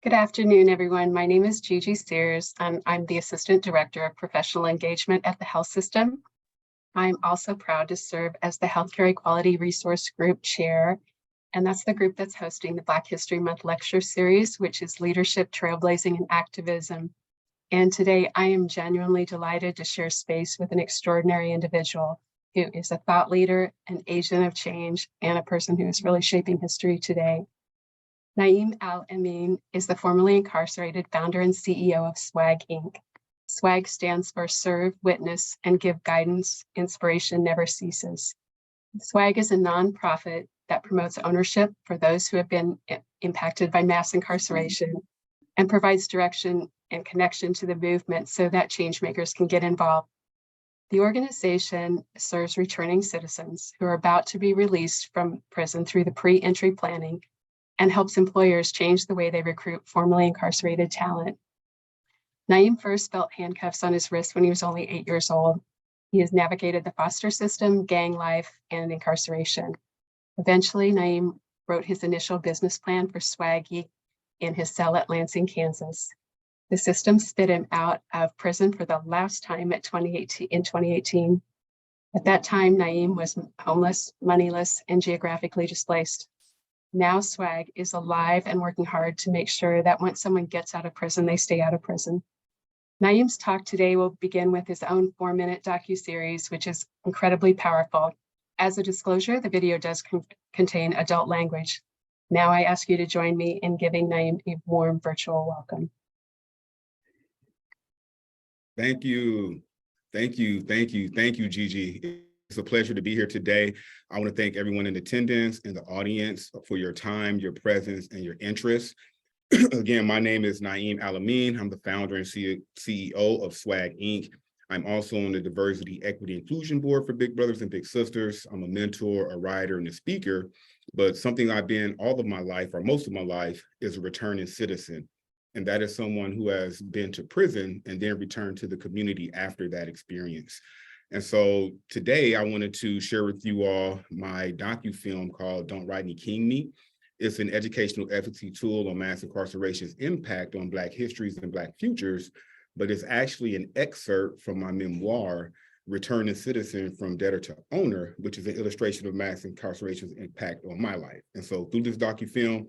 Good afternoon, everyone. My name is Gigi Sears, and I'm the Assistant Director of Professional Engagement at the Health System. I'm also proud to serve as the Healthcare Equality Resource Group Chair, and that's the group that's hosting the Black History Month lecture series, which is Leadership, Trailblazing, and Activism. And today I am genuinely delighted to share space with an extraordinary individual who is a thought leader, an agent of change, and a person who is really shaping history today. Naeem al-Amin is the formerly incarcerated founder and CEO of SWAGG Inc. SWAGG stands for Serve, Witness, and Give Guidance. Inspiration never ceases. SWAGG is a nonprofit that promotes ownership for those who have been impacted by mass incarceration and provides direction and connection to the movement so that change makers can get involved. The organization serves returning citizens who are about to be released from prison through the pre-entry planning and helps employers change the way they recruit formerly incarcerated talent. Naeem first felt handcuffs on his wrist when he was only 8 years old. He has navigated the foster system, gang life, and incarceration. Eventually, Naeem wrote his initial business plan for SWAGG in his cell at Lansing, Kansas. The system spit him out of prison for the last time in 2018. At that time, Naeem was homeless, moneyless, and geographically displaced. Now SWAGG is alive and working hard to make sure that once someone gets out of prison, they stay out of prison. Naeem's talk today will begin with his own 4-minute docuseries, which is incredibly powerful. As a disclosure, the video does contain adult language. Now I ask you to join me in giving Naeem a warm virtual welcome. Thank you. Thank you, Gigi. It's a pleasure to be here today. I want to thank everyone in attendance and the audience for your time, your presence, and your interest. Again, my name is Naeem al-Amin. I'm the founder and CEO of SWAGG Inc. I'm also on the Diversity, Equity, Inclusion Board for Big Brothers and Big Sisters. I'm a mentor, a writer, and a speaker, but something I've been all of my life, or most of my life, is a returning citizen. And that is someone who has been to prison and then returned to the community after that experience. And so today I wanted to share with you all my docu-film called Don't Rodney King Me. It's an educational efficacy tool on mass incarceration's impact on Black histories and Black futures, but it's actually an excerpt from my memoir, Returning Citizen from Debtor to Owner, which is an illustration of mass incarceration's impact on my life. And so through this docu-film,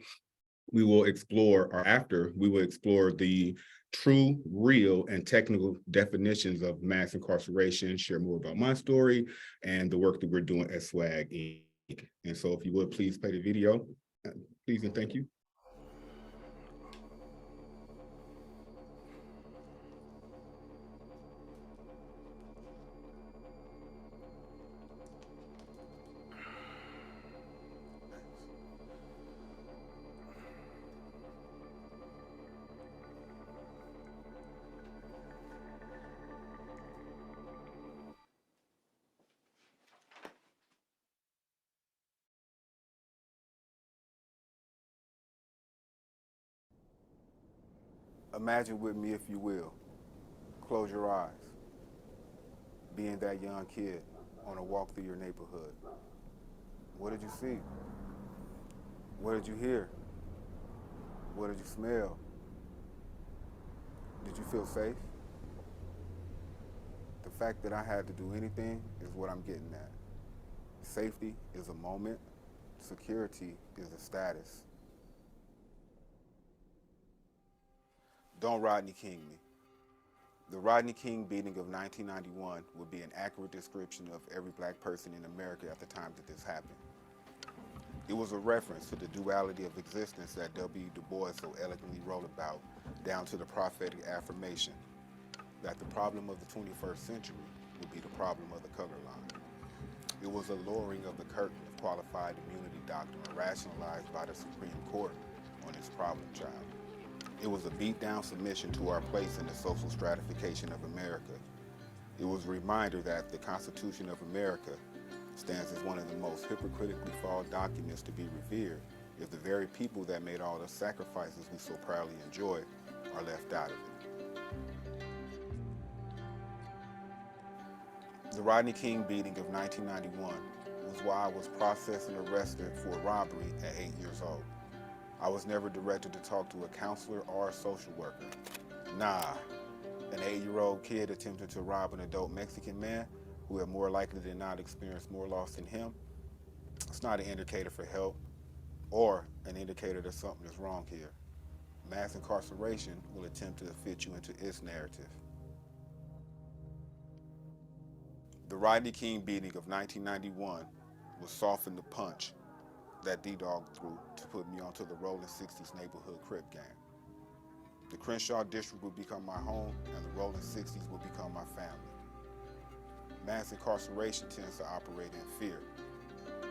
we will explore the true, real, and technical definitions of mass incarceration, share more about my story and the work that we're doing at SWAGG Inc. And so if you would please play the video, please and thank you. Imagine with me, if you will, close your eyes, being that young kid on a walk through your neighborhood. What did you see? What did you hear? What did you smell? Did you feel safe? The fact that I had to do anything is what I'm getting at. Safety is a moment, security is a status. Don't Rodney King me. The Rodney King beating of 1991 would be an accurate description of every Black person in America at the time that this happened. It was a reference to the duality of existence that W. Du Bois so eloquently wrote about, down to the prophetic affirmation that the problem of the 21st century would be the problem of the color line. It was a lowering of the curtain of qualified immunity doctrine rationalized by the Supreme Court on its problem child. It was a beat-down submission to our place in the social stratification of America. It was a reminder that the Constitution of America stands as one of the most hypocritically flawed documents to be revered if the very people that made all the sacrifices we so proudly enjoy are left out of it. The Rodney King beating of 1991 was why I was processed and arrested for robbery at 8 years old. I was never directed to talk to a counselor or a social worker. Nah, an 8-year-old kid attempting to rob an adult Mexican man who had more likely than not experienced more loss than him, it's not an indicator for help or an indicator that something is wrong here. Mass incarceration will attempt to fit you into its narrative. The Rodney King beating of 1991 was soften the punch that D-Dog threw to put me onto the Rolling 60s neighborhood Crip gang. The Crenshaw district would become my home, and the Rolling 60s would become my family. Mass incarceration tends to operate in fear.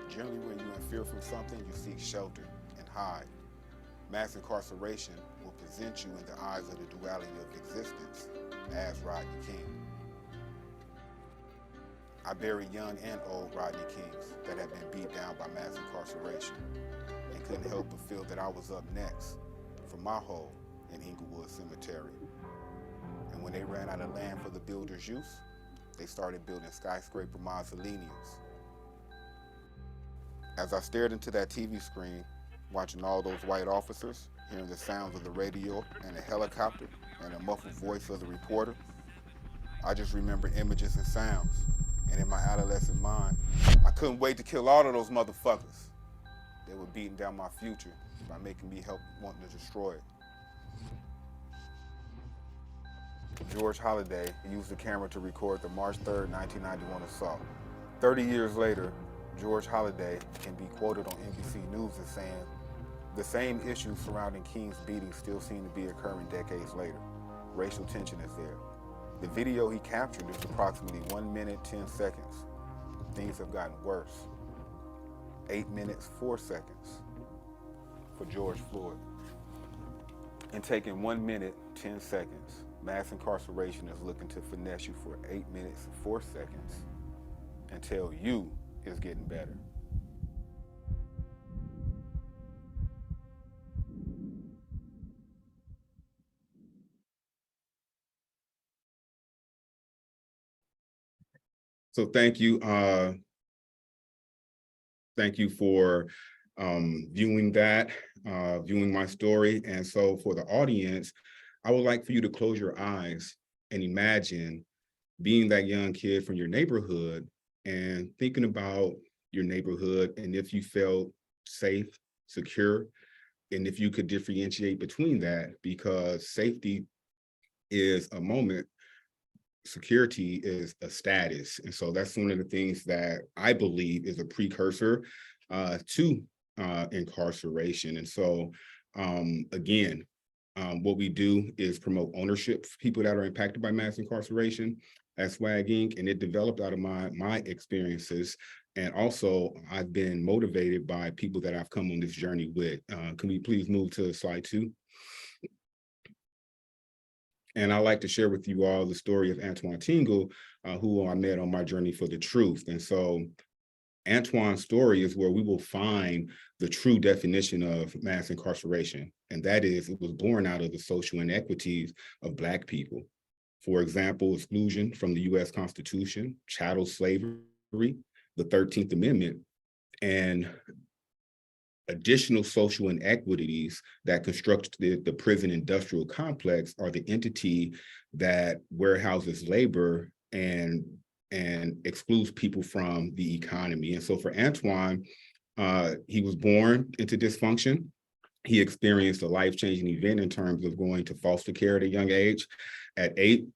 Generally, when you're in fear from something, you seek shelter and hide. Mass incarceration will present you in the eyes of the duality of existence as Rodney King. I bury young and old Rodney Kings that have been beat down by mass incarceration and couldn't help but feel that I was up next for my hole in Inglewood Cemetery. And when they ran out of land for the builders' use, they started building skyscraper mausoleums. As I stared into that TV screen, watching all those white officers, hearing the sounds of the radio and a helicopter and the muffled voice of the reporter, I just remember images and sounds. And in my adolescent mind, I couldn't wait to kill all of those motherfuckers. They were beating down my future by making me help wanting to destroy it. George Holliday used the camera to record the March 3rd, 1991 assault. 30 years later, George Holliday can be quoted on NBC News as saying, "The same issues surrounding King's beating still seem to be occurring decades later. Racial tension is there." The video he captured is approximately 1 minute, 10 seconds. Things have gotten worse. 8 minutes, 4 seconds for George Floyd. And taking 1 minute, 10 seconds, mass incarceration is looking to finesse you for 8 minutes and 4 seconds and tell you it's getting better. So thank you. Thank you for viewing that, viewing my story. And so for the audience, I would like for you to close your eyes and imagine being that young kid from your neighborhood and thinking about your neighborhood and if you felt safe, secure, and if you could differentiate between that, because safety is a moment, security is a status. And so that's one of the things that I believe is a precursor to incarceration. And so again, what we do is promote ownership for people that are impacted by mass incarceration at SWAGG Inc. And it developed out of my experiences. And also I've been motivated by people that I've come on this journey with. Can we please move to slide 2? And I'd like to share with you all the story of Antoine Tingle, who I met on my journey for the truth. And so Antoine's story is where we will find the true definition of mass incarceration. And that is, it was born out of the social inequities of Black people. For example, exclusion from the US Constitution, chattel slavery, the 13th Amendment, and additional social inequities that construct the prison industrial complex are the entity that warehouses labor and excludes people from the economy. And so for Antoine, he was born into dysfunction. He experienced a life-changing event in terms of going to foster care at a young age. At 8,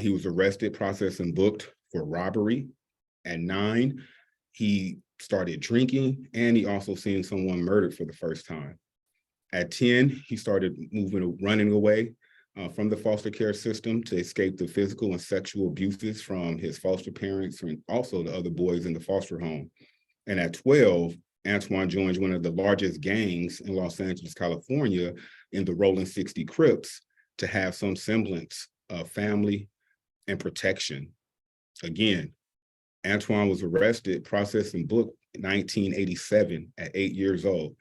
he was arrested, processed, and booked for robbery. At 9, he started drinking, and he also seen someone murdered for the first time. At 10, he started running away from the foster care system to escape the physical and sexual abuses from his foster parents and also the other boys in the foster home. And at 12, Antoine joined one of the largest gangs in Los Angeles, California, in the Rolling 60 Crips, to have some semblance of family and protection. Again, Antoine was arrested, processed, and booked in 1987 at 8 years old.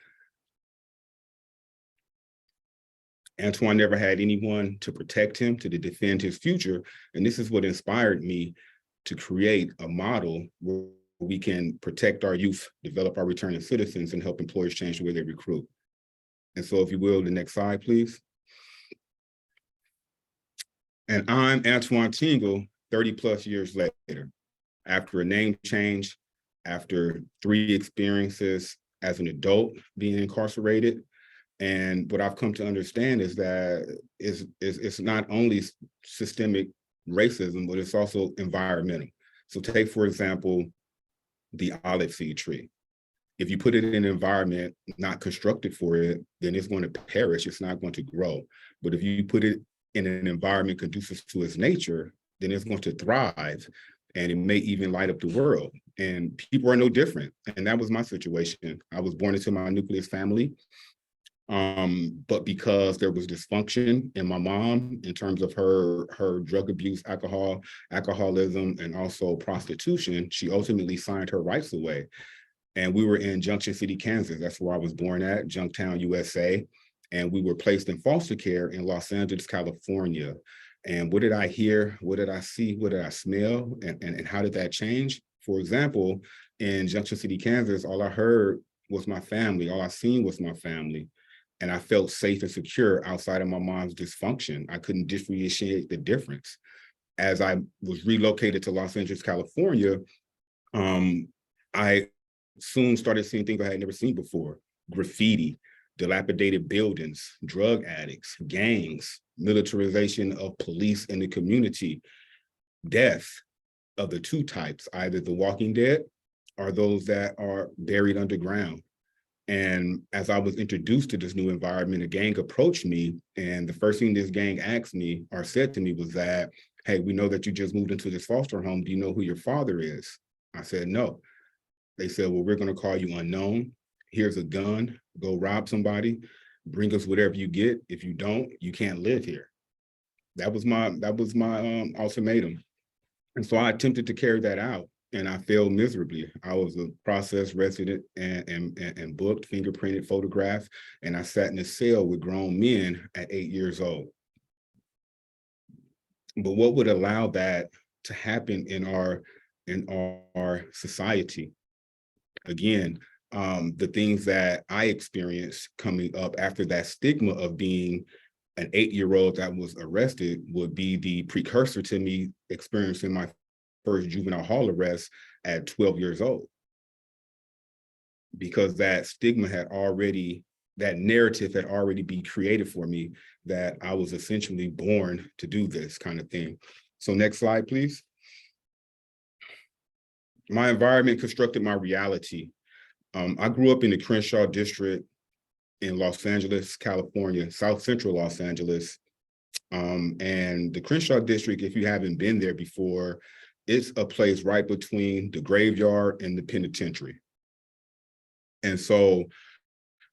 Antoine never had anyone to protect him, to defend his future. And this is what inspired me to create a model where we can protect our youth, develop our returning citizens, and help employers change the way they recruit. And so if you will, the next slide, please. And I'm Antoine Tingle, 30 plus years later, after a name change, after 3 experiences as an adult being incarcerated. And what I've come to understand is that it's not only systemic racism, but it's also environmental. So take, for example, the olive seed tree. If you put it in an environment not constructed for it, then it's going to perish. It's not going to grow. But if you put it in an environment conducive to its nature, then it's going to thrive, and it may even light up the world. And people are no different. And that was my situation. I was born into my nucleus family. But because there was dysfunction in my mom in terms of her drug abuse, alcoholism, and also prostitution, she ultimately signed her rights away. And we were in Junction City, Kansas. That's where I was born at, Junktown, USA. And we were placed in foster care in Los Angeles, California. And what did I hear? What did I see? What did I smell? And how did that change? For example, in Junction City, Kansas, all I heard was my family. All I seen was my family. And I felt safe and secure outside of my mom's dysfunction. I couldn't differentiate the difference. As I was relocated to Los Angeles, California, I soon started seeing things I had never seen before: graffiti, dilapidated buildings, drug addicts, gangs, militarization of police in the community, death of the 2 types, either the walking dead or those that are buried underground. And as I was introduced to this new environment, a gang approached me, and the first thing this gang asked me or said to me was that, "Hey, we know that you just moved into this foster home. Do you know who your father is?" I said, "No." They said, "Well, we're going to call you unknown. Here's a gun. Go rob somebody. Bring us whatever you get. If you don't, you can't live here." That was my ultimatum. And so I attempted to carry that out, and I failed miserably. I was a process resident and booked, fingerprinted, photographed, and I sat in a cell with grown men at 8 years old. But what would allow that to happen in our society? Again, the things that I experienced coming up after that stigma of being an 8-year-old that was arrested would be the precursor to me experiencing my first juvenile hall arrest at 12 years old. Because that stigma had already, that narrative had already been created for me that I was essentially born to do this kind of thing. So next slide, please. My environment constructed my reality. I grew up in the Crenshaw district in Los Angeles, California, South Central Los Angeles. And the Crenshaw district, if you haven't been there before, it's a place right between the graveyard and the penitentiary. And so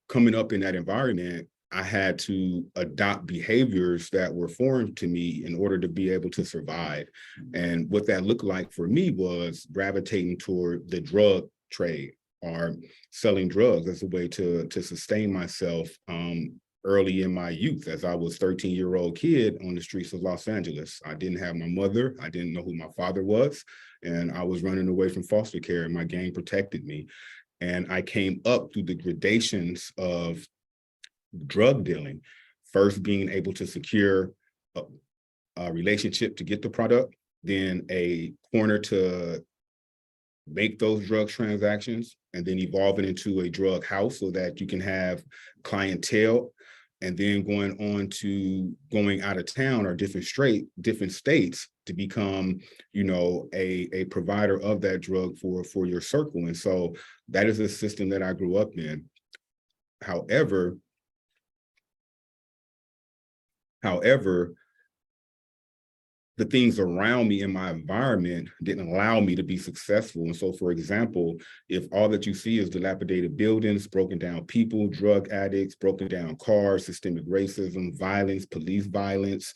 coming up in that environment, I had to adopt behaviors that were foreign to me in order to be able to survive. And what that looked like for me was gravitating toward the drug trade or selling drugs as a way to sustain myself early in my youth, as I was a 13-year-old kid on the streets of Los Angeles. I didn't have my mother. I didn't know who my father was. And I was running away from foster care, and my gang protected me. And I came up through the gradations of drug dealing, first being able to secure a relationship to get the product, then a corner to make those drug transactions, and then evolving into a drug house so that you can have clientele, and then going on to going out of town or different states to become, a provider of that drug for your circle. And so that is a system that I grew up in. However, the things around me in my environment didn't allow me to be successful. And so, for example, if all that you see is dilapidated buildings, broken down people, drug addicts, broken down cars, systemic racism, violence, police violence,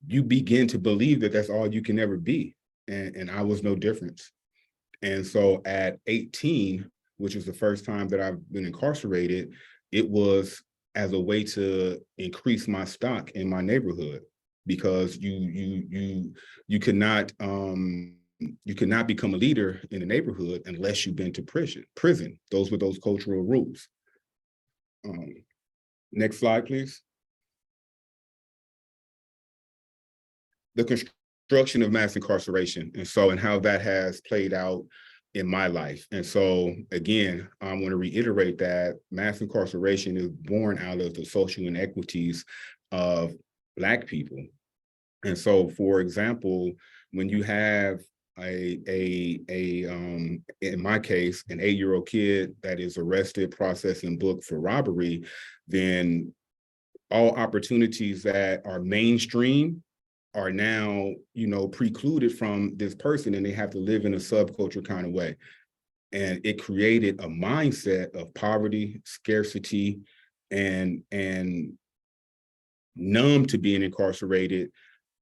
you begin to believe that that's all you can ever be. And I was no different. And so at 18, which was the first time that I've been incarcerated, it was as a way to increase my stock in my neighborhood, because you could not become a leader in a neighborhood unless you've been to prison. Those were those cultural rules. Next slide, please. The construction of mass incarceration, and how that has played out in my life. And so again, I want to reiterate that mass incarceration is born out of the social inequities of Black people. And so, for example, when you have in my case, an 8-year-old kid that is arrested, processed, and booked for robbery, then all opportunities that are mainstream are now, precluded from this person, and they have to live in a subculture kind of way. And it created a mindset of poverty, scarcity, and numb to being incarcerated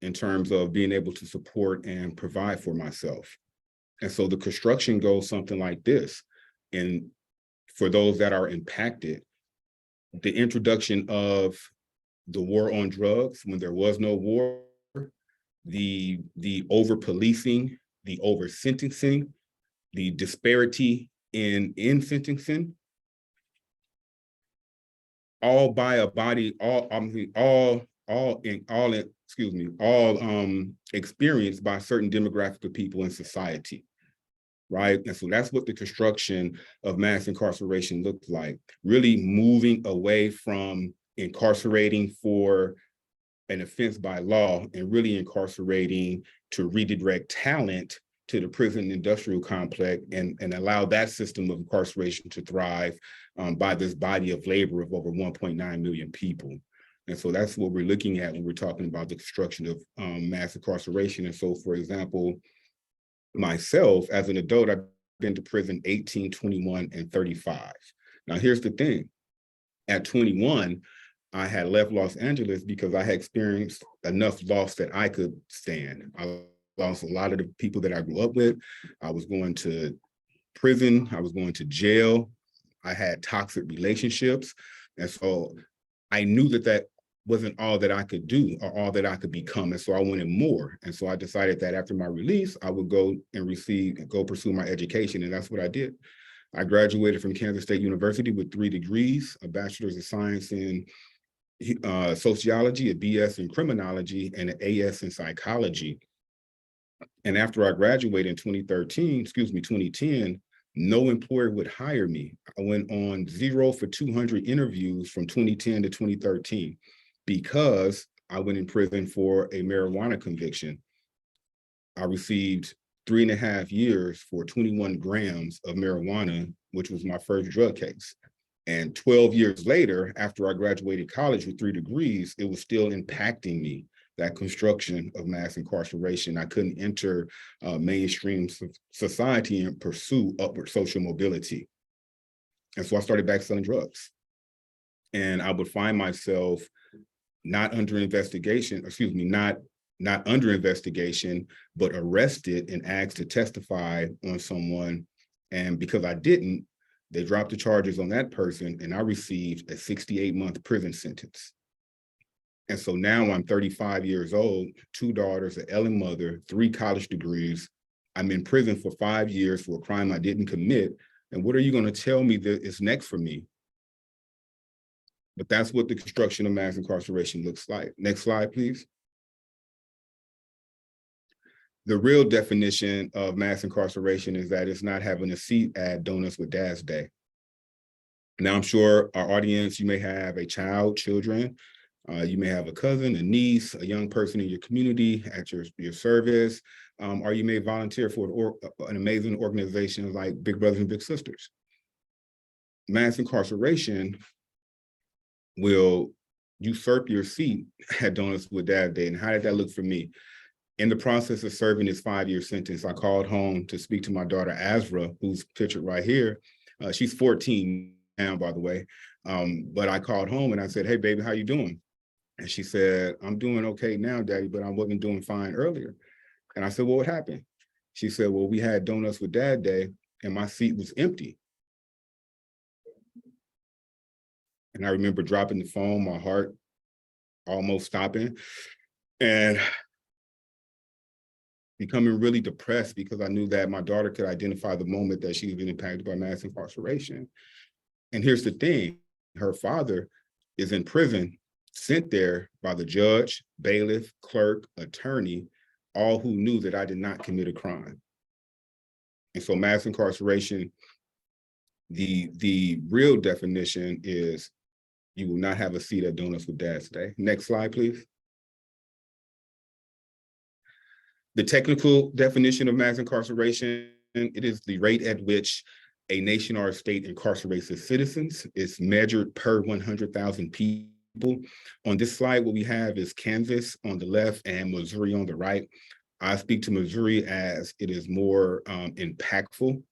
in terms of being able to support and provide for myself. And so the construction goes something like this. And for those that are impacted, the introduction of the war on drugs when there was no war, the over-policing, the over-sentencing, the disparity in sentencing, all experienced by certain demographic of people in society, right? And so that's what the construction of mass incarceration looks like, really moving away from incarcerating for an offense by law and really incarcerating to redirect talent to the prison industrial complex and allow that system of incarceration to thrive by this body of labor of over 1.9 million people. And so that's what we're looking at when we're talking about the construction of mass incarceration. And so, for example, myself as an adult, I've been to prison 18, 21, and 35. Now, here's the thing. At 21, I had left Los Angeles because I had experienced enough loss that I could stand. I lost a lot of the people that I grew up with. I was going to prison. I was going to jail. I had toxic relationships. And so I knew that that wasn't all that I could do or all that I could become. And so I wanted more. And so I decided that after my release, I would go pursue my education. And that's what I did. I graduated from Kansas State University with 3 degrees, a bachelor's of science in sociology, a BS in criminology, and an AS in psychology. And after I graduated in 2010, no employer would hire me. I went on 0 for 200 interviews from 2010 to 2013 because I went in prison for a marijuana conviction. I received 3.5 years for 21 grams of marijuana, which was my first drug case. And 12 years later, after I graduated college with 3 degrees, it was still impacting me, that construction of mass incarceration. I couldn't enter mainstream society and pursue upward social mobility. And so I started back selling drugs. And I would find myself not under investigation, but arrested and asked to testify on someone. And because I didn't, they dropped the charges on that person, and I received a 68-month prison sentence. And so now I'm 35 years old, 2 daughters, an ailing mother, 3 college degrees. I'm in prison for 5 years for a crime I didn't commit. And what are you going to tell me that is next for me? But that's what the construction of mass incarceration looks like. Next slide, please. The real definition of mass incarceration is that it's not having a seat at Donuts with Dad's Day. Now, I'm sure our audience, you may have a child, children, you may have a cousin, a niece, a young person in your community at your service, or you may volunteer for an amazing organization like Big Brothers and Big Sisters. Mass incarceration will usurp your seat at Donuts with Dad's Day. And how did that look for me? In the process of serving this 5-year sentence, I called home to speak to my daughter, Azra, who's pictured right here. She's 14 now, by the way. But I called home and I said, "Hey, baby, how you doing?" And she said, "I'm doing okay now, Daddy, but I wasn't doing fine earlier." And I said, "Well, what happened?" She said, "Well, we had Donuts with Dad Day and my seat was empty." And I remember dropping the phone, my heart almost stopping, and becoming really depressed because I knew that my daughter could identify the moment that she had been impacted by mass incarceration. And here's the thing, her father is in prison, sent there by the judge, bailiff, clerk, attorney, all who knew that I did not commit a crime. And so mass incarceration, the real definition is you will not have a seat at Donuts with Dad today. Next slide, please. The technical definition of mass incarceration, it is the rate at which a nation or a state incarcerates its citizens. It's measured per 100,000 people. On this slide, what we have is Kansas on the left and Missouri on the right. I speak to Missouri as it is more impactful.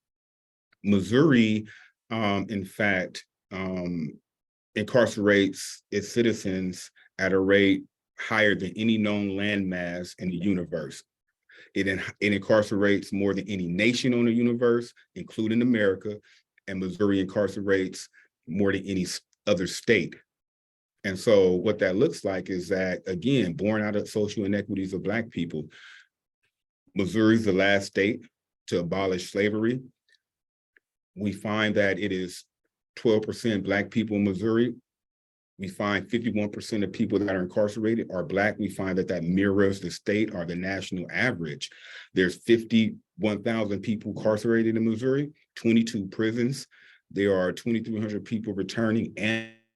Missouri, in fact, incarcerates its citizens at a rate higher than any known landmass in the universe. It incarcerates more than any nation on the universe, including America, and Missouri incarcerates more than any other state. And so what that looks like is that, again, born out of social inequities of Black people, Missouri is the last state to abolish slavery. We find that it is 12% Black people in Missouri. We find 51% of people that are incarcerated are Black. We find that that mirrors the state or the national average. There's 51,000 people incarcerated in Missouri, 22 prisons. There are 2,300 people returning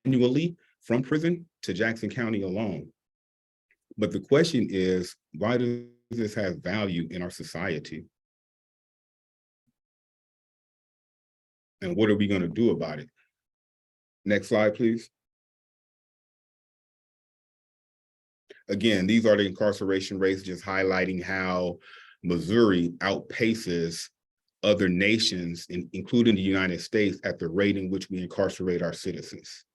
annually from prison to Jackson County alone. But the question is, why does this have value in our society? And what are we going to do about it? Next slide, please. Again, these are the incarceration rates, just highlighting how Missouri outpaces other nations, including the United States, at the rate in which we incarcerate our citizens.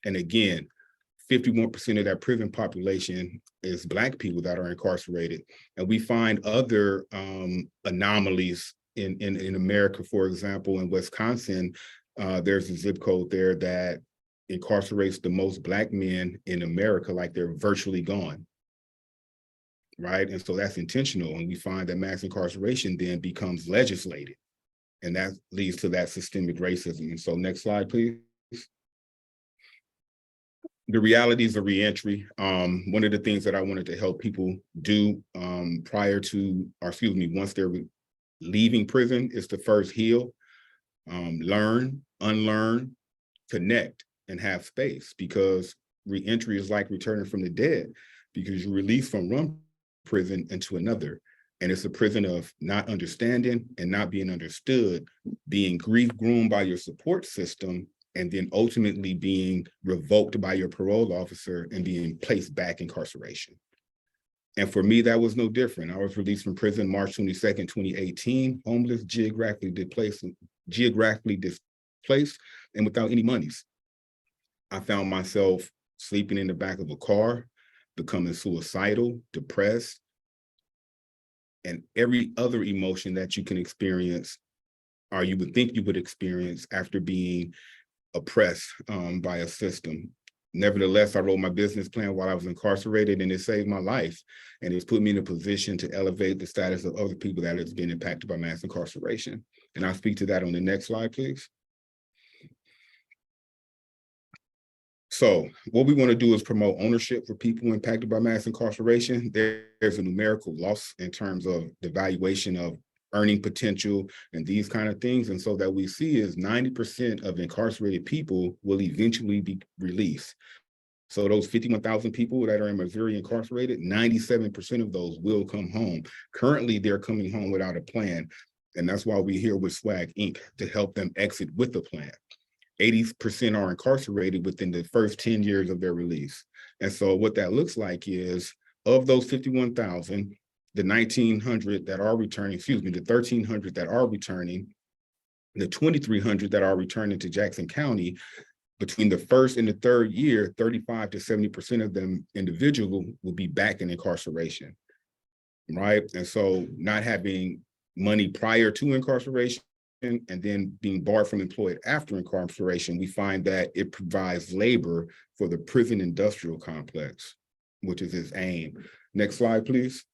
And again, 51% of that prison population is Black people that are incarcerated. And we find other anomalies in America. For example, in Wisconsin, there's a zip code there that incarcerates the most Black men in America, like they're virtually gone, right? And so that's intentional. And we find that mass incarceration then becomes legislated, and that leads to that systemic racism. And so next slide, please. The realities of reentry. One of the things that I wanted to help people do once they're leaving prison is to first heal, learn, unlearn, connect, and have space, because reentry is like returning from the dead, because you're released from one prison into another. And it's a prison of not understanding and not being understood, being grief-groomed by your support system, and then ultimately being revoked by your parole officer and being placed back in incarceration. And for me, that was no different. I was released from prison March 22nd, 2018, homeless, geographically displaced, and without any monies. I found myself sleeping in the back of a car, becoming suicidal, depressed, and every other emotion that you can experience, or you would think you would experience after being oppressed by a system. Nevertheless, I wrote my business plan while I was incarcerated, and it saved my life. And it's put me in a position to elevate the status of other people that has been impacted by mass incarceration. And I'll speak to that on the next slide, please. So what we want to do is promote ownership for people impacted by mass incarceration. There's a numerical loss in terms of the valuation of earning potential and these kind of things. And so that we see is 90% of incarcerated people will eventually be released. So those 51,000 people that are in Missouri incarcerated, 97% of those will come home. Currently, they're coming home without a plan. And that's why we're here with SWAGG Inc. to help them exit with a plan. 80% are incarcerated within the first 10 years of their release. And so what that looks like is, of those 51,000, the 1,900 that are returning, the 1,300 that are returning, the 2,300 that are returning to Jackson County, between the first and the third year, 35 to 70% of them individual will be back in incarceration, right? And so not having money prior to incarceration and then being barred from employment after incarceration, we find that it provides labor for the prison industrial complex, which is its aim. Next slide, please.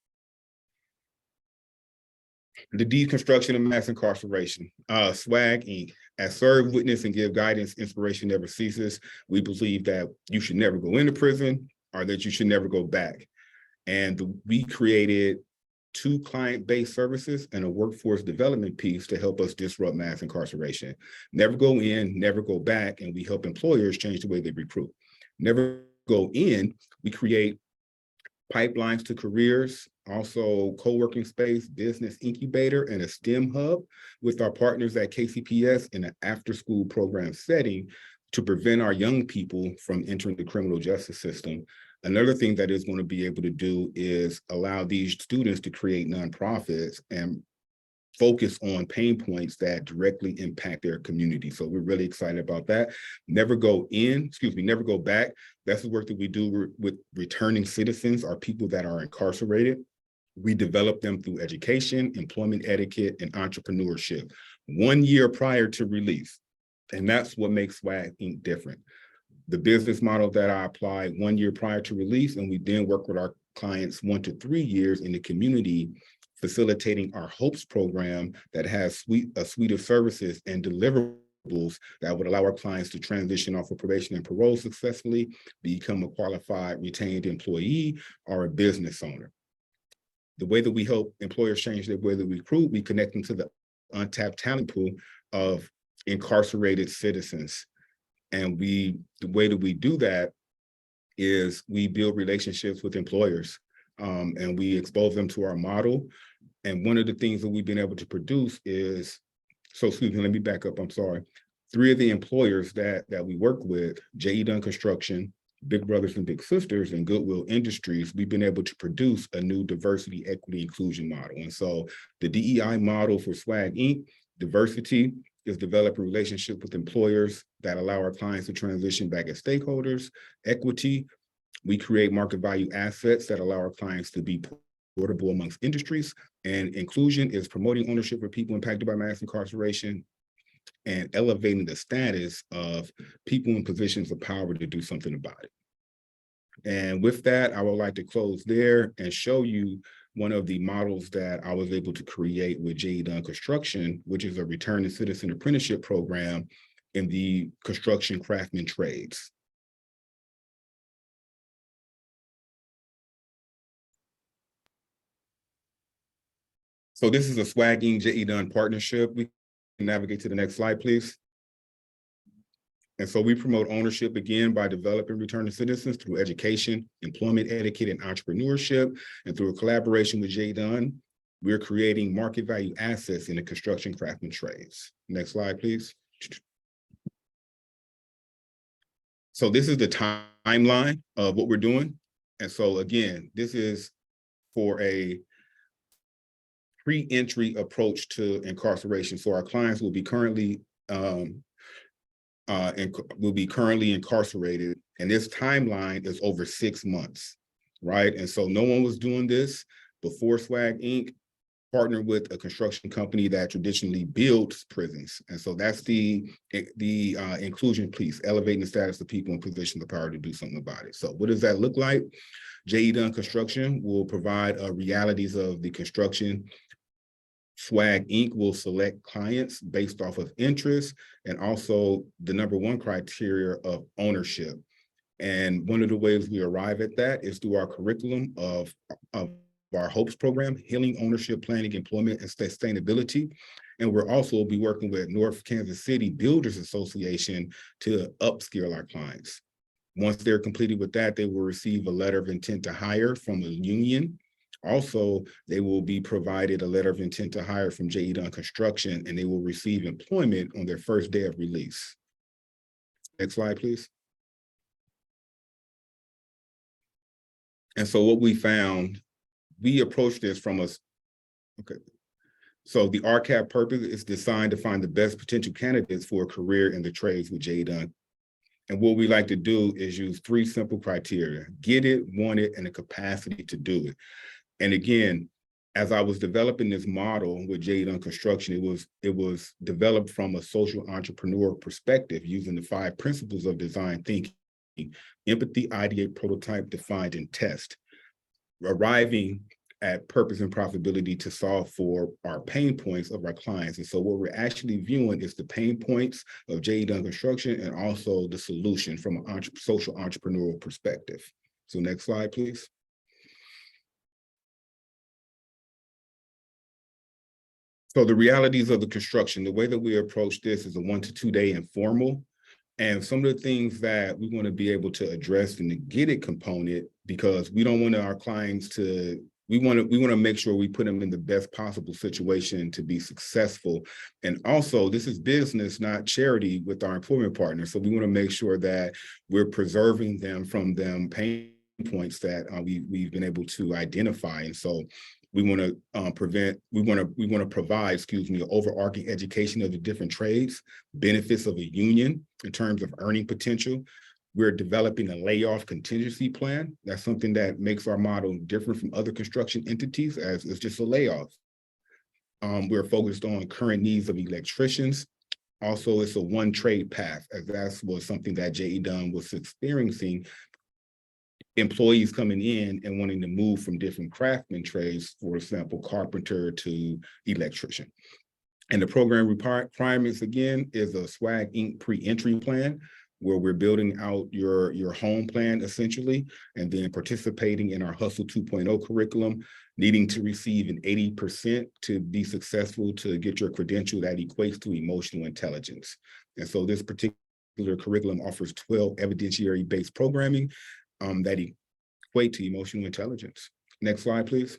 The deconstruction of mass incarceration. SWAGG Inc. As serve, witness, and give guidance, inspiration never ceases. We believe that you should never go into prison or that you should never go back. And we created 2 client-based services and a workforce development piece to help us disrupt mass incarceration. Never go in, never go back, and we help employers change the way they recruit. Never go in, we create pipelines to careers, also co-working space, business incubator, and a STEM hub with our partners at KCPS in an after-school program setting to prevent our young people from entering the criminal justice system. Another thing that is going to be able to do is allow these students to create nonprofits and focus on pain points that directly impact their community. So we're really excited about that. Never go back. That's the work that we do with returning citizens or people that are incarcerated. We develop them through education, employment etiquette, and entrepreneurship 1 year prior to release. And that's what makes SWAGG Inc. different. The business model that I apply 1 year prior to release, and we then work with our clients 1 to 3 years in the community, facilitating our HOPES program that has a suite of services and deliverables that would allow our clients to transition off of probation and parole successfully, become a qualified retained employee or a business owner. The way that we help employers change their way that we recruit, we connect them to the untapped talent pool of incarcerated citizens. And the way that we do that is we build relationships with employers and we expose them to our model. And one of the things that we've been able to produce is, let me back up, I'm sorry. 3 of the employers that we work with, J.E. Dunn Construction, Big Brothers and Big Sisters, and Goodwill Industries, we've been able to produce a new diversity, equity, inclusion model. And so the DEI model for SWAGG Inc., diversity, is develop a relationship with employers that allow our clients to transition back as stakeholders. Equity, we create market value assets that allow our clients to be portable amongst industries. And inclusion is promoting ownership for people impacted by mass incarceration and elevating the status of people in positions of power to do something about it. And with that, I would like to close there and show you one of the models that I was able to create with J.E. Dunn Construction, which is a returning citizen apprenticeship program in the construction craftsman trades. So this is a SWAGG Inc. J.E. Dunn partnership. We can navigate to the next slide, please. And so we promote ownership again by developing returning citizens through education, employment etiquette, and entrepreneurship. And through a collaboration with J. Dunn, we're creating market value assets in the construction craftsman trades. Next slide, please. So this is the timeline of what we're doing. And so again, this is for a pre-entry approach to incarceration. So our clients will be currently incarcerated, and this timeline is over 6 months, right? And so no one was doing this before SWAGG Inc. partnered with a construction company that traditionally builds prisons. And so that's the inclusion piece, elevating the status of people in positions of power to do something about it. So what does that look like? J.E. Dunn Construction will provide realities of the construction. SWAGG Inc. will select clients based off of interest and also the #1 criteria of ownership. And one of the ways we arrive at that is through our curriculum of our HOPES program, Healing, Ownership, Planning, Employment, and Sustainability. And we'll also be working with North Kansas City Builders Association to upskill our clients. Once they're completed with that, they will receive a letter of intent to hire from a union. Also, they will be provided a letter of intent to hire from J.E. Dunn Construction, and they will receive employment on their first day of release. Next slide, please. And so what we found, we approached this from a, so the RCAP purpose is designed to find the best potential candidates for a career in the trades with J.E. Dunn. And what we like to do is use 3 simple criteria: get it, want it, and the capacity to do it. And again, as I was developing this model with J.E. Dunn Construction, it was developed from a social entrepreneur perspective using the 5 principles of design thinking: empathy, ideate, prototype, define, and test. Arriving at purpose and profitability to solve for our pain points of our clients. And so what we're actually viewing is the pain points of J.E. Dunn Construction and also the solution from an social entrepreneurial perspective. So next slide, please. So the realities of the construction, the way that we approach this is a 1 to 2 day informal. And some of the things that we want to be able to address in the get it component, because we don't want our clients to, we want to make sure we put them in the best possible situation to be successful. And also, this is business, not charity, with our employment partners. So we want to make sure that we're preserving them from them pain points that we've been able to identify. And so we want to provide, excuse me, an overarching education of the different trades, benefits of a union in terms of earning potential. We're developing a layoff contingency plan. That's something that makes our model different from other construction entities, as it's just a layoff. We're focused on current needs of electricians. Also, it's a one trade path, as that was something that J.E. Dunn was experiencing. Employees coming in and wanting to move from different craftsman trades, for example, carpenter to electrician. And the program requirements, again, is a SWAGG Inc. pre-entry plan, where we're building out your home plan, essentially, and then participating in our Hustle 2.0 curriculum, needing to receive an 80% to be successful to get your credential that equates to emotional intelligence. And so this particular curriculum offers 12 evidentiary-based programming that equate to emotional intelligence. Next slide, please.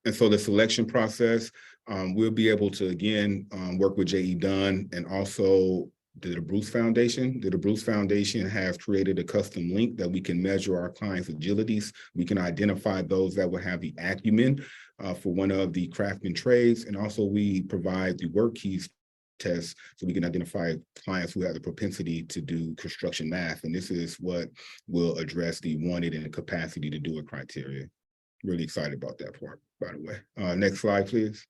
And so the selection process, we'll be able to, again, work with J.E. Dunn and also the Bruce Foundation. The Bruce Foundation has created a custom link that we can measure our clients' agilities. We can identify those that will have the acumen for one of the craftsman trades. And also we provide the work keys test so we can identify clients who have the propensity to do construction math. And this is what will address the wanted and the capacity to do it criteria. Really excited about that part, by the way. Next slide, please.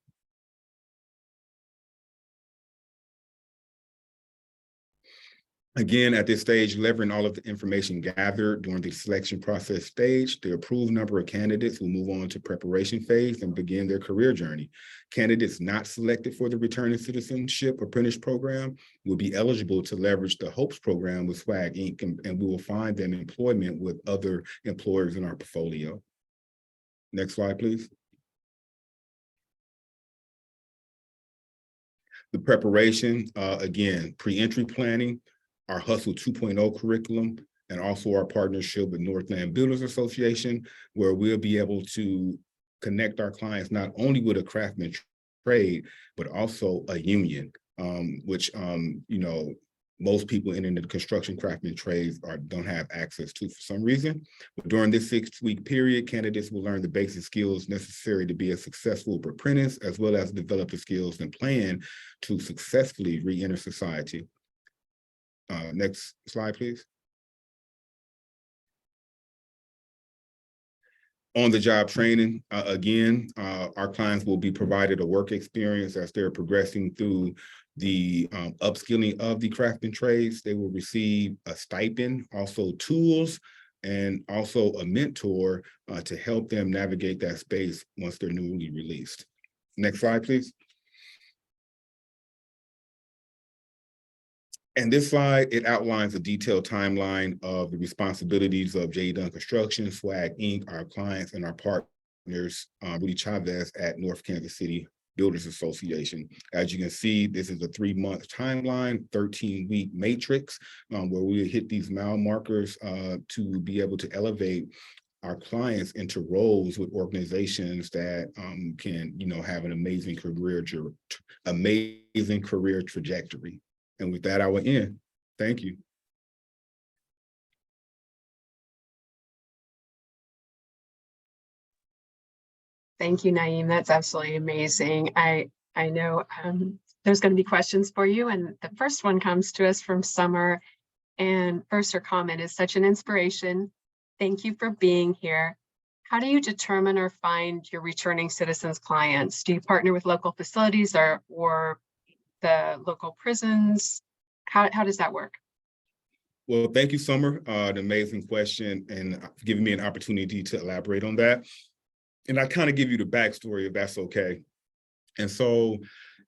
Again, at this stage, leveraging all of the information gathered during the selection process stage, the approved number of candidates will move on to preparation phase and begin their career journey. Candidates not selected for the Returning Citizenship Apprentice Program will be eligible to leverage the HOPES program with SWAGG Inc., and we will find them employment with other employers in our portfolio. Next slide, please. The preparation, again, pre-entry planning, our Hustle 2.0 curriculum, and also our partnership with Northland Builders Association, where we'll be able to connect our clients not only with a craftsman trade, but also a union, which, you know, most people in the construction craftsman trades don't have access to for some reason. But during this 6-week period, candidates will learn the basic skills necessary to be a successful apprentice, as well as develop the skills and plan to successfully re-enter society. Next slide, please. On the job training, again, our clients will be provided a work experience as they're progressing through the upskilling of the craftsman trades. They will receive a stipend, also tools, and also a mentor to help them navigate that space once they're newly released. Next slide, please. And this slide, it outlines a detailed timeline of the responsibilities of J.E. Dunn Construction, SWAGG Inc., our clients, and our partners, Rudy Chavez at North Kansas City Builders Association. As you can see, this is a 3-month timeline, 13-week matrix, where we hit these mile markers to be able to elevate our clients into roles with organizations that can, you know, have an amazing career trajectory. And with that, I will end. Thank you. Thank you, Naeem. That's absolutely amazing. I know there's going to be questions for you, and the first one comes to us from Summer. And first, her comment is such an inspiration. Thank you for being here. How do you determine or find your returning citizens clients? Do you partner with local facilities or the local prisons? How does that work? Well, thank you, Summer. An amazing question and giving me an opportunity to elaborate on that. And I kind of give you the backstory, if that's okay. And so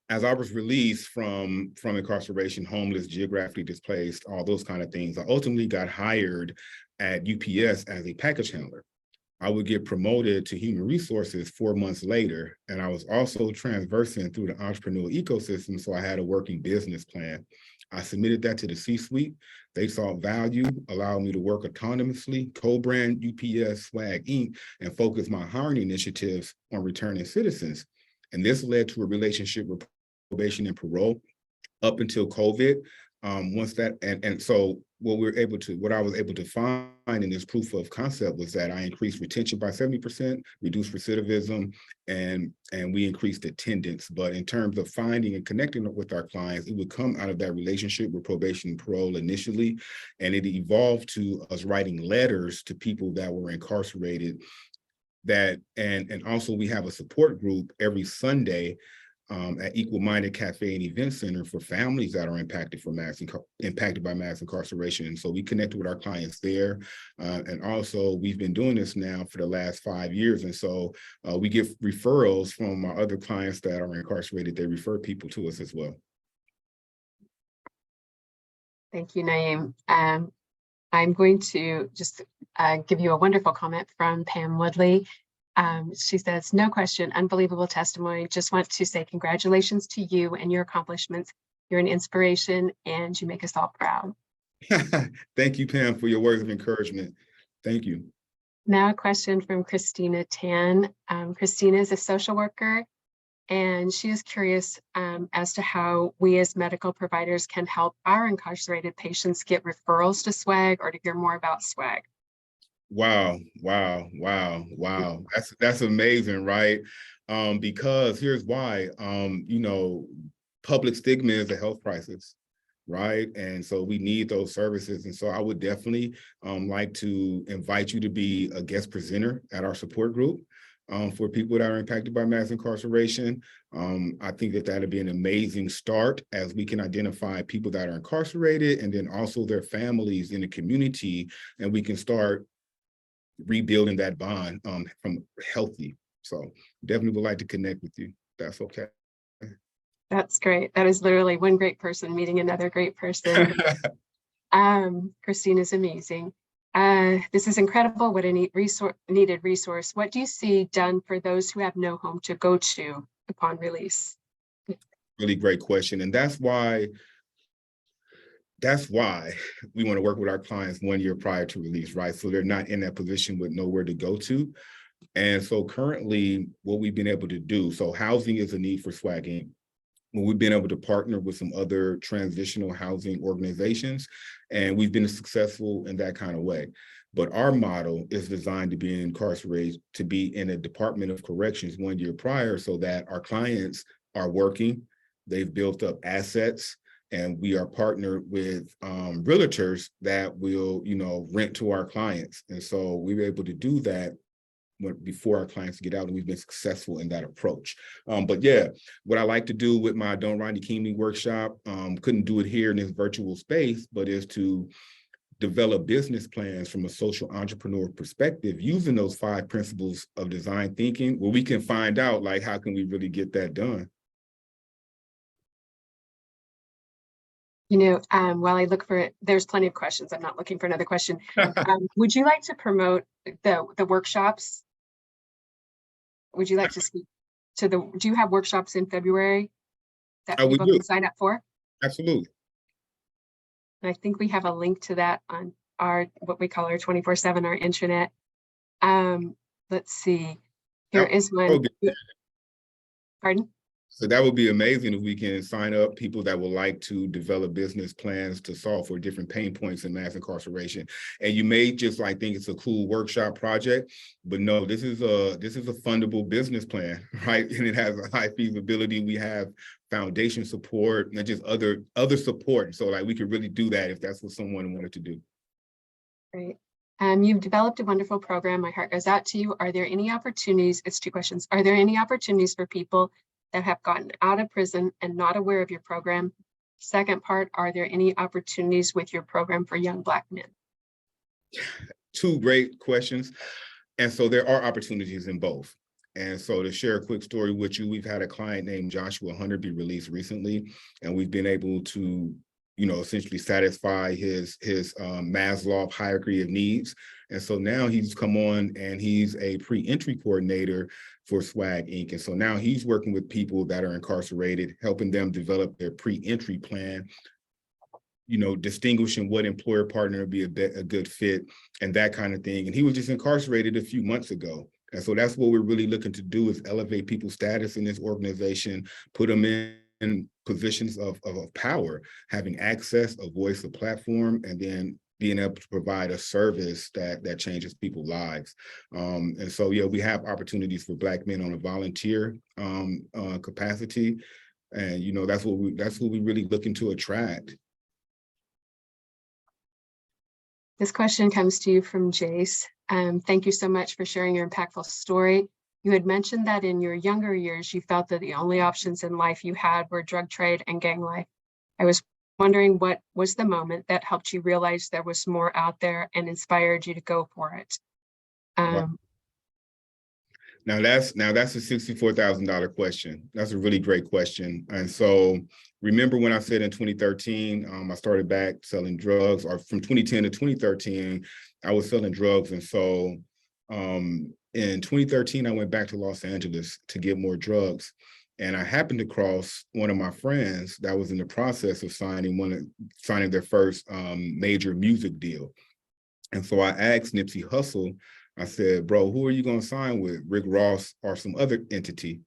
as I was released from incarceration, homeless, geographically displaced, all those kind of things, I ultimately got hired at UPS as a package handler. I would get promoted to human resources 4 months later. And I was also transversing through the entrepreneurial ecosystem. So I had a working business plan. I submitted that to the C-suite. They saw value, allowed me to work autonomously, co-brand UPS SWAGG Inc., and focus my hiring initiatives on returning citizens. And this led to a relationship with probation and parole up until COVID. Once that, and so what I was able to find in this proof of concept was that I increased retention by 70%, reduced recidivism, and we increased attendance. But in terms of finding and connecting with our clients, it would come out of that relationship with probation and parole initially, and it evolved to us writing letters to people that were incarcerated. And also we have a support group every Sunday at Equal Minded Cafe and Event Center for families that are impacted by mass incarceration. And so we connected with our clients there. And also we've been doing this now for the last 5 years. And so we get referrals from our other clients that are incarcerated. They refer people to us as well. Thank you, Naeem. I'm going to just give you a wonderful comment from Pam Woodley. She says, no question, unbelievable testimony. Just want to say congratulations to you and your accomplishments. You're an inspiration and you make us all proud. Thank you, Pam, for your words of encouragement. Thank you. Now a question from Christina Tan. Christina is a social worker and she is curious as to how we as medical providers can help our incarcerated patients get referrals to SWAGG or to hear more about SWAGG. Wow. That's amazing, right? Because here's why, public stigma is a health crisis, right? And so we need those services. And so I would definitely like to invite you to be a guest presenter at our support group for people that are impacted by mass incarceration. I think that that'd be an amazing start as we can identify people that are incarcerated and then also their families in the community, and we can start rebuilding that bond from healthy. So definitely would like to connect with you. That's okay. That's great. That is literally one great person meeting another great person. Christine is amazing. This is incredible. What a needed resource. What do you see done for those who have no home to go to upon release? Really great question. And that's why we want to work with our clients 1 year prior to release, right? So they're not in that position with nowhere to go to. And so currently what we've been able to do, so housing is a need for SWAGG Inc. We've been able to partner with some other transitional housing organizations, and we've been successful in that kind of way. But our model is designed to be incarcerated, to be in a Department of Corrections 1 year prior, so that our clients are working, they've built up assets, and we are partnered with realtors that will, rent to our clients. And so we were able to do that before our clients get out, and we've been successful in that approach. But yeah, what I like to do with my Don't Rodney King Me workshop, couldn't do it here in this virtual space, but is to develop business plans from a social entrepreneur perspective, using those 5 principles of design thinking, where we can find out, like, how can we really get that done? While I look for it, there's plenty of questions. I'm not looking for another question. Would you like to promote the workshops? Would you like to speak to do you have workshops in February that people can sign up for? Absolutely. And I think we have a link to that on what we call our 24/7, our intranet. Let's see. Here is one. Pardon? So that would be amazing if we can sign up people that would like to develop business plans to solve for different pain points in mass incarceration. And you may just think it's a cool workshop project, but no, this is a fundable business plan, right? And it has a high feasibility. We have foundation support and just other support. So we could really do that if that's what someone wanted to do. Great. You've developed a wonderful program. My heart goes out to you. Are there any opportunities? It's 2 questions. Are there any opportunities for people that have gotten out of prison and not aware of your program Second part, are there any opportunities with your program for young Black men? Two great questions. And so there are opportunities in both. And so to share a quick story with you, we've had a client named Joshua Hunter be released recently, and we've been able to, essentially satisfy his Maslow hierarchy of needs. And so now he's come on and he's a pre-entry coordinator for SWAGG Inc. And so now he's working with people that are incarcerated, helping them develop their pre-entry plan, distinguishing what employer partner would be a good fit and that kind of thing. And he was just incarcerated a few months ago. And so that's what we're really looking to do, is elevate people's status in this organization, put them in positions of power, having access, a voice, a platform, and then being able to provide a service that changes people's lives. And so, yeah, we have opportunities for Black men on a volunteer capacity. And, that's what we really looking to attract. This question comes to you from Jace. Thank you so much for sharing your impactful story. You had mentioned that in your younger years, you felt that the only options in life you had were drug trade and gang life. I was wondering, what was the moment that helped you realize there was more out there and inspired you to go for it? Wow. Now that's a $64,000 question. That's a really great question. And so remember when I said in 2013, I started back selling drugs, or from 2010 to 2013, I was selling drugs. And so in 2013, I went back to Los Angeles to get more drugs. And I happened to cross one of my friends that was in the process of signing their first major music deal. And so I asked Nipsey Hussle, I said, bro, who are you going to sign with, Rick Ross or some other entity?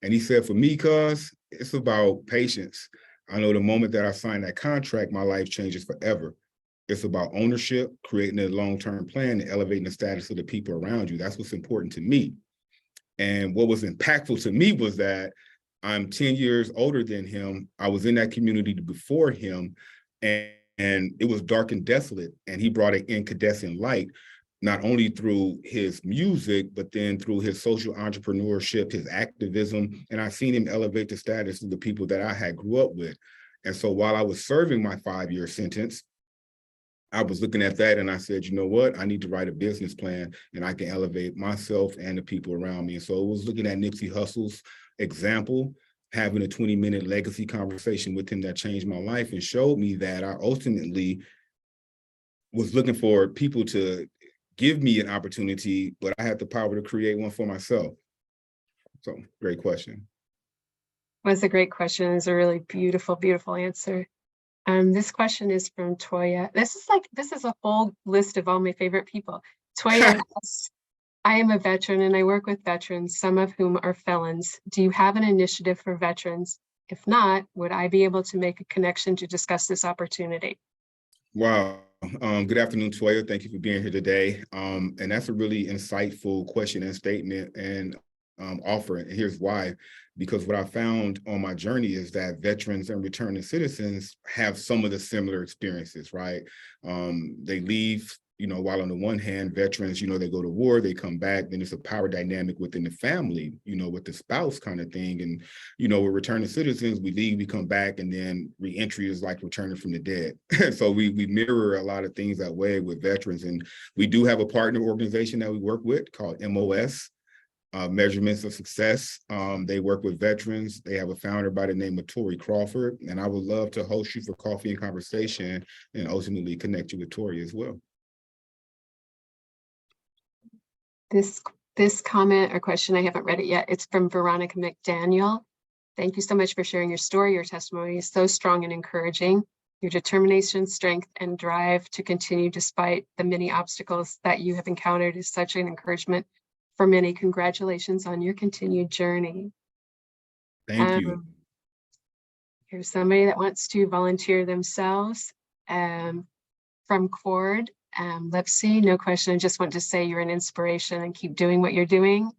And he said, for me, cuz, it's about patience. I know the moment that I sign that contract, my life changes forever. It's about ownership, creating a long-term plan, and elevating the status of the people around you. That's what's important to me. And what was impactful to me was that I'm 10 years older than him. I was in that community before him, and it was dark and desolate. And he brought an incandescent light, not only through his music, but then through his social entrepreneurship, his activism. And I've seen him elevate the status of the people that I had grew up with. And so while I was serving my 5-year sentence, I was looking at that and I said, you know what, I need to write a business plan and I can elevate myself and the people around me. And so I was looking at Nipsey Hussle's example, having a 20-minute legacy conversation with him that changed my life and showed me that I ultimately was looking for people to give me an opportunity, but I had the power to create one for myself. So, great question. Was a great question. It's a really beautiful, beautiful answer. This question is from Toya. This is a whole list of all my favorite people. Toya asks, I am a veteran and I work with veterans, some of whom are felons. Do you have an initiative for veterans? If not, would I be able to make a connection to discuss this opportunity? Wow. Good afternoon, Toya. Thank you for being here today. And that's a really insightful question and statement and offer. And here's why. Because what I found on my journey is that veterans and returning citizens have some of the similar experiences, right? They leave, while on the one hand, veterans, they go to war, they come back, then it's a power dynamic within the family, with the spouse kind of thing. And, with returning citizens, we leave, we come back, and then reentry is like returning from the dead. So we mirror a lot of things that way with veterans. And we do have a partner organization that we work with called MOS, Measurements of Success. They work with veterans. They have a founder by the name of Tori Crawford. And I would love to host you for coffee and conversation and ultimately connect you with Tori as well. This comment or question, I haven't read it yet. It's from Veronica McDaniel. Thank you so much for sharing your story. Your testimony is so strong and encouraging. Your determination, strength, and drive to continue despite the many obstacles that you have encountered is such an encouragement for many. Congratulations on your continued journey. Thank you. Here's somebody that wants to volunteer themselves from Cord. Let's see, no question. I just want to say you're an inspiration and keep doing what you're doing.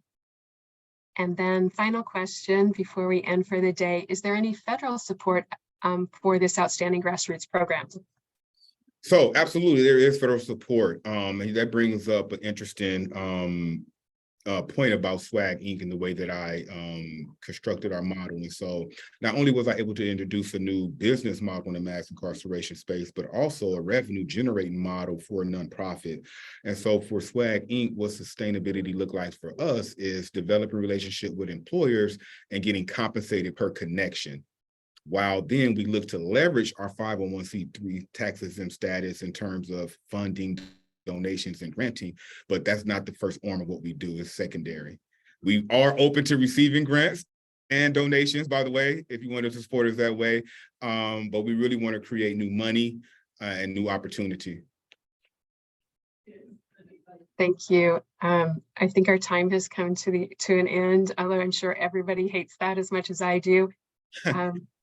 And then final question before we end for the day, is there any federal support for this outstanding grassroots program? So absolutely, there is federal support. And that brings up an interesting point about SWAGG Inc. and the way that I constructed our model. And so not only was I able to introduce a new business model in the mass incarceration space, but also a revenue generating model for a nonprofit. And so for SWAGG Inc., what sustainability look like for us is developing a relationship with employers and getting compensated per connection. While then we look to leverage our 501c3 tax exempt status in terms of funding, donations, and granting, but that's not the first arm of what we do. It's secondary. We are open to receiving grants and donations, by the way, if you wanted to support us that way, but we really want to create new money and new opportunity. Thank you. I think our time has come to an end, although I'm sure everybody hates that as much as I do.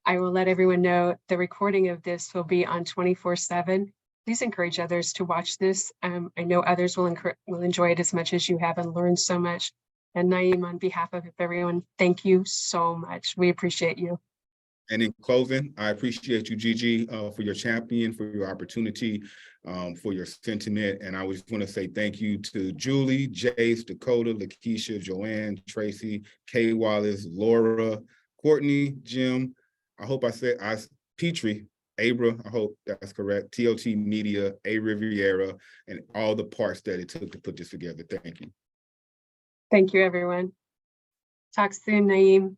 I will let everyone know the recording of this will be on 24/7. Please encourage others to watch this. I know others will enjoy it as much as you have and learn so much. And Naeem, on behalf of everyone, thank you so much. We appreciate you. And in closing, I appreciate you, Gigi, for your champion, for your opportunity, for your sentiment. And I just want to say thank you to Julie, Jace, Dakota, Lakeisha, Joanne, Tracy, Kay Wallace, Laura, Courtney, Jim. I hope I said Petrie, Abra, I hope that's correct, TOT Media, A Riviera, and all the parts that it took to put this together. Thank you. Thank you, everyone. Talk soon, Naeem.